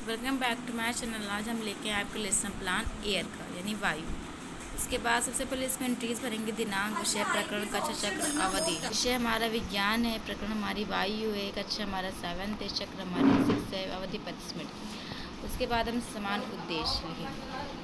Welcome back to my channel. आज हम लेके आए आपके लेसन प्लान एयर का यानी वायु। इसके बाद सबसे पहले इसमें एंट्रीज भरेंगे। दिनांक, विषय, प्रकरण, कक्षा, चक्र, अवधि। विषय हमारा विज्ञान है, प्रकरण हमारी वायु है, कक्षा हमारा 7 है, चक्र हमारी 6 है, अवधि 25 मिनट। उसके बाद हम समान उद्देश्य लिखेंगे।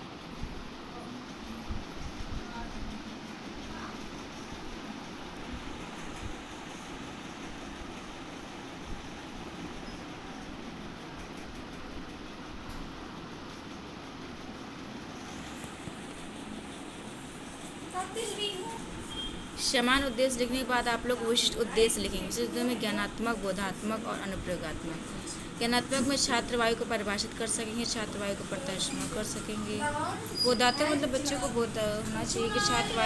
समान उद्देश्य लिखने के बाद आप लोग विशिष्ट उद्देश्य लिखेंगे। विशिष्ट में ज्ञानात्मक, बोधात्मक और अनुप्रयोगात्मक। ज्ञानात्मक में छात्र वायु को परिभाषित कर सकेंगे, छात्र वायु को प्रदर्शन कर सकेंगे। बोधात्मक मतलब बच्चों को बोध होना चाहिए कि छात्र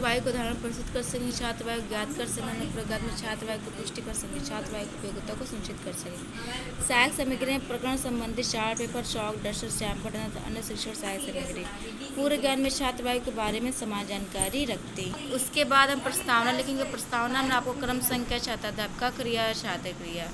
वायु को धारण प्रस्तुत कर सकेंगे, छात्र वायु ज्ञात कर सकेंगे। अनुप्रयोगात्मक छात्र वायु को पुष्टि कर सकेंगे, छात्र वायु की उपयोगिता को सुनिश्चित कर सकेंगे। सहायक सामग्री में प्रकरण संबंधी चार्ट पेपर, चौक, डस्टर, स्टैम्पर, अन्य शिक्षण सहायक सामग्री। पूरे ज्ञान में छात्र वायु के बारे में समान जानकारी रखते हैं। उसके बाद हम प्रस्तावना लिखेंगे। प्रस्तावना में आपको क्रम संख्या, छात्राध्यापक क्रिया, छात्र क्रिया।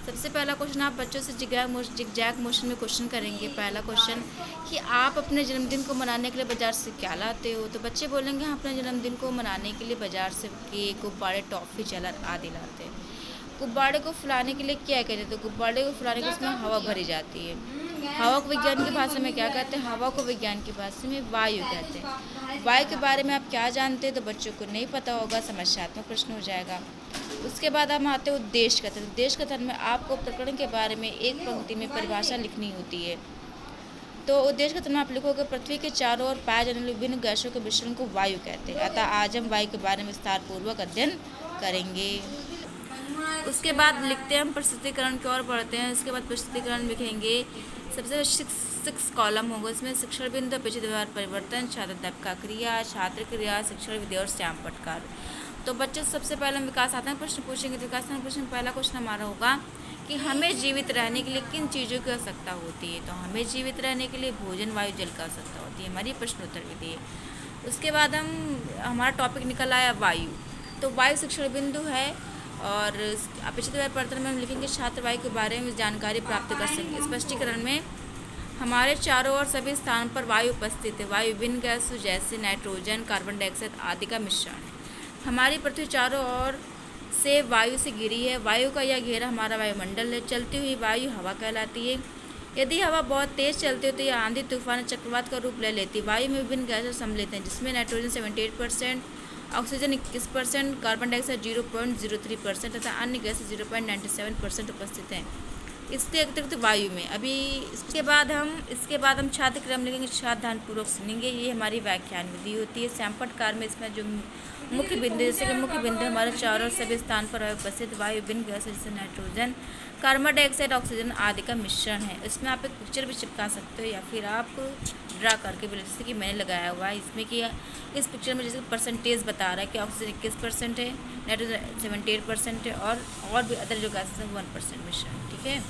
सबसे पहला क्वेश्चन आप बच्चों से जिगजैग मोशन में क्वेश्चन करेंगे। पहला क्वेश्चन कि आप अपने जन्मदिन को मनाने के लिए बाजार से क्या लाते हो। तो बच्चे बोलेंगे हम अपने जन्मदिन को मनाने के लिए बाजार से केक, गुब्बारे, टॉफ़ी, चलर आदि लाते हैं। गुब्बारे को फुलाने के लिए क्या कहते हैं। तो गुब्बारे को फुलाने के उसमें हवा भरी जाती है। हवा को विज्ञान की भाषा में क्या कहते हैं। हवा को विज्ञान की भाषा में वायु कहते हैं। वायु के बारे में आप क्या जानते हैं। तो बच्चों को नहीं पता होगा, समस्यात्मक प्रश्न हो जाएगा। उसके बाद हम आते हैं उद्देश्य कथन। उद्देश्य कथन में आपको प्रकरण के बारे में एक पंक्ति में परिभाषा लिखनी होती है। तो उद्देश्य कथन में आप लिखोगे पृथ्वी के चारों ओर पाए जाने वाली विभिन्न गैसों के मिश्रण को वायु कहते हैं। अतः आज हम वायु के बारे में विस्तारपूर्वक अध्ययन करेंगे। उसके बाद लिखते हैं हम प्रस्तुतिकरण की ओर बढ़ते हैं। उसके बाद प्रस्तुतिकरण लिखेंगे। सबसे सिक्स कॉलम होगा। इसमें शिक्षण बिंदु, अपेक्षित व्यवहार परिवर्तन, छात्राध्यापक क्रिया, छात्र क्रिया, शिक्षण विधि और श्याम पटकार। तो बच्चे सबसे पहले हम विकासात्मक प्रश्न पूछेंगे। तो विकासात्मक प्रश्न पहला क्वेश्चन हमारा होगा कि हमें जीवित रहने के लिए किन चीज़ों की आवश्यकता होती है। तो हमें जीवित रहने के लिए भोजन, वायु, जल की आवश्यकता होती है। हमारी प्रश्नोत्तर विधि है। उसके बाद हमारा टॉपिक निकल आया वायु। तो वायु शिक्षण बिंदु है और अपेक्षित व्यवहार परिवर्तन में हम लिखेंगे छात्र वायु के बारे में जानकारी प्राप्त कर सकेंगे। स्पष्टीकरण में हमारे चारों ओर सभी स्थान पर वायु उपस्थित है। वायु विभिन्न गैसों जैसे नाइट्रोजन, कार्बन डाइऑक्साइड आदि का मिश्रण है। हमारी पृथ्वी चारों ओर से वायु से घिरी है। वायु का यह घेरा हमारा वायुमंडल है। चलती हुई वायु हवा कहलाती है। यदि हवा बहुत तेज चलती है तो यह आंधी, तूफान, चक्रवात का रूप ले लेती है। वायु में विभिन्न गैसें सम्मिलित हैं जिसमें नाइट्रोजन 78%, ऑक्सीजन 21%, कार्बन डाइऑक्साइड 0.03% तथा अन्य गैसें 0.97% उपस्थित हैं। इसके अतिरिक्त वायु में इसके बाद हम छात्र क्रम लिखेंगे। छात्र ध्यानपूर्वक सुनेंगे। ये हमारी व्याख्यान विधि होती है। सैंपटकार में इसमें जो मुख्य बिंदु, जैसे कि मुख्य बिंदु हमारे चारों सभी स्थान पर उपस्थित वायु विभिन्न गैसें जैसे नाइट्रोजन, कार्बन डाइऑक्साइड, ऑक्सीजन आदि का मिश्रण है। इसमें आप एक पिक्चर भी चिपका सकते हो या फिर आप ड्रा करके भी, जैसे कि मैंने लगाया हुआ है इसमें कि इस पिक्चर में जैसे परसेंटेज बता रहा है कि ऑक्सीजन 21% है, नाइट्रोजन 78% है और भी अदर जो गैसेस हैं 1% मिश्रण। ठीक है।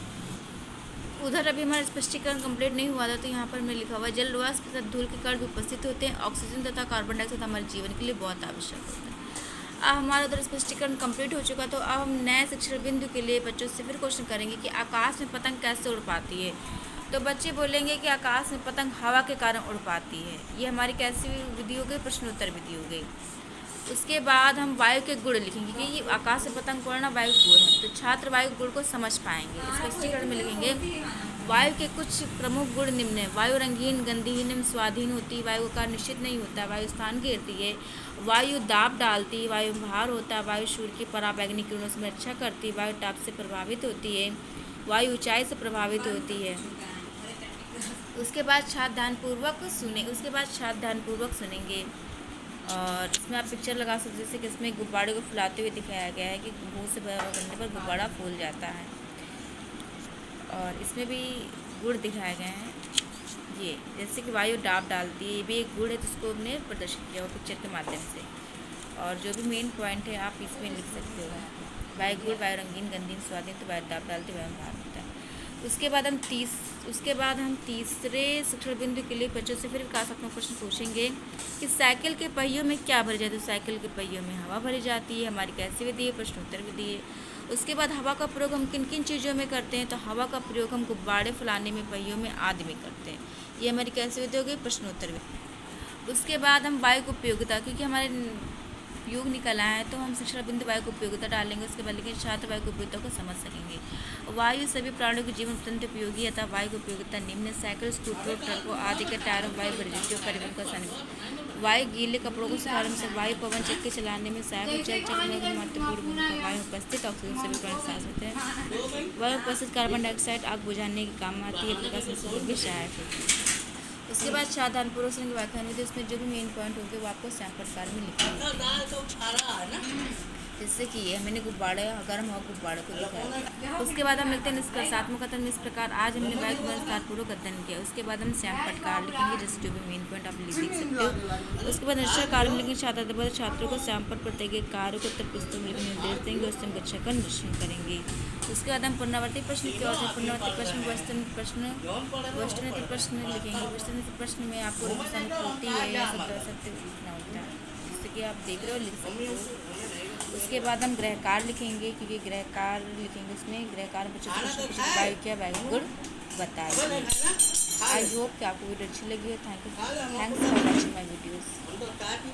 उधर अभी हमारा स्पष्टीकरण कंप्लीट नहीं हुआ था। तो यहाँ पर मैं लिखा हुआ है जल, वाष्प तथा धूल के कण भी उपस्थित होते हैं। ऑक्सीजन तथा कार्बन डाइऑक्साइड हमारे जीवन के लिए बहुत आवश्यक होता है। अब हमारा उधर स्पष्टीकरण कंप्लीट हो चुका। तो अब हम नए शिक्षण बिंदु के लिए बच्चों से फिर क्वेश्चन करेंगे कि आकाश में पतंग कैसे उड़ पाती है। तो बच्चे बोलेंगे कि आकाश में पतंग हवा के कारण उड़ पाती है। ये हमारी कैसी विधि हो गई, प्रश्नोत्तर विधि हो गई। उसके बाद हम वायु के गुण लिखेंगे कि ये आकाश से पतंग उड़ना वायु गुण है। तो छात्र वायु गुण को समझ पाएंगे। स्पष्टीकरण में लिखेंगे वायु के कुछ प्रमुख गुण निम्न है। वायु रंगीन, गंधहीन, स्वाधीन होती है। वायु का निश्चित नहीं होता। वायु स्थान घेरती है। वायु दाब डालती है। वायु भार होता है। वायु सूर्य की पराबैंगनी किरणों से रक्षा करती है। वायु ताप से प्रभावित होती है। वायु ऊंचाई से प्रभावित होती है। उसके बाद छात्र ध्यानपूर्वक सुनेंगे। और इसमें आप पिक्चर लगा सकते जैसे कि इसमें गुब्बारे को फुलाते हुए दिखाया गया है कि भूख से बनने पर गुब्बारा फूल जाता है। और इसमें भी गुण दिखाए गए हैं। ये जैसे कि वायु दाब डालती है, ये भी एक गुण है जिसको हमने प्रदर्शित किया हुआ पिक्चर के माध्यम से। और जो भी मेन पॉइंट है आप इसमें लिख सकते हो। वायु गुण, वायु रंगीन, गंधीन, स्वाधीन, तो वायु दाब डालती, वायु भार होता है। उसके बाद हम तीसरे शिक्षण बिंदु के लिए बच्चों से फिर विकासात्मक प्रश्न पूछेंगे कि साइकिल के पहियों में क्या भरी जाती है। तो साइकिल के पहियों में हवा भरी जाती है। हमारी कैसी विधि है, प्रश्नोत्तर विधि है। उसके बाद हवा का प्रयोग हम किन किन चीज़ों में करते हैं, तो हवा का प्रयोग हम गुब्बारे फुलाने में, पहियों में आदि में करते हैं। ये हमारी कैसी विधि हो गई, प्रश्नोत्तर विधि। उसके बाद हम वायु की उपयोगिता, क्योंकि हमारे योग निकल आया है तो हम शिक्षा बिंदु वायु की उपयोगिता डालेंगे। उसके बाद लेकिन छात्र वायु की उपयोगिता को समझ सकेंगे। वायु सभी प्राणियों के जीवन अत्यंत उपयोगी, अतः वायु की उपयोगिता निम्न: साइकिल, स्कूटर, ट्रकों आदि के टायरों वायु परिवहन परिवहन का साधन। वायु गीले कपड़ों को सुखाने से, वायु पवन चक्के चलाने में सहायक, जल चक्र में महत्वपूर्ण भूमिका। वायु उपस्थित ऑक्सीजन सभी प्राणी सांस लेते हैं। वायु उपस्थित कार्बन डाइऑक्साइड आग बुझाने के काम आती है, प्रकाश संश्लेषण भी सहायक होती है। उसके बाद साधारण पुरुषों की व्याख्या होती है, उसमें जो भी मेन पॉइंट होंगे वो आपको सैम प्रकार में लिखना होगा। जैसे कि ये मैंने गुब्बारे, गर्म और गुब्बारे को दिखाया। उसके बाद हम लिखते हैं निष्कर्षात्मक कथन। इस प्रकार आज हमने वायु का विस्तारपूर्वक अध्ययन किया। उसके बाद हम सैम प्रकार लिखेंगे, जैसे जो भी मेन पॉइंट आप लिख सकते हो। उसके बाद निश्चय कार्य में लिखेंगे, छात्रों को सैम पर प्रत्येक कार्य को उत्तर पुस्तक में निर्देश देंगे, उससे हम कक्षा का निरीक्षण करेंगे। उसके बाद हम पुनरावर्ती प्रश्न की ओर से, पुनरावर्ती प्रश्न वस्तुनिष्ठ प्रश्न लिखेंगे। वस्तुनिष्ठ प्रश्न में आपको होती है या सत्य लिखना होता है, जैसे कि आप देख रहे हो, लिख सकते हो। उसके बाद हम गृह कार्य लिखेंगे, क्योंकि गृह कार्य लिखेंगे, उसमें गृह कार्य बच्चों से वायु क्या वायु गुण बताइए। आई होप कि आपको वीडियो अच्छी लगी हो। Thanks for watching my videos.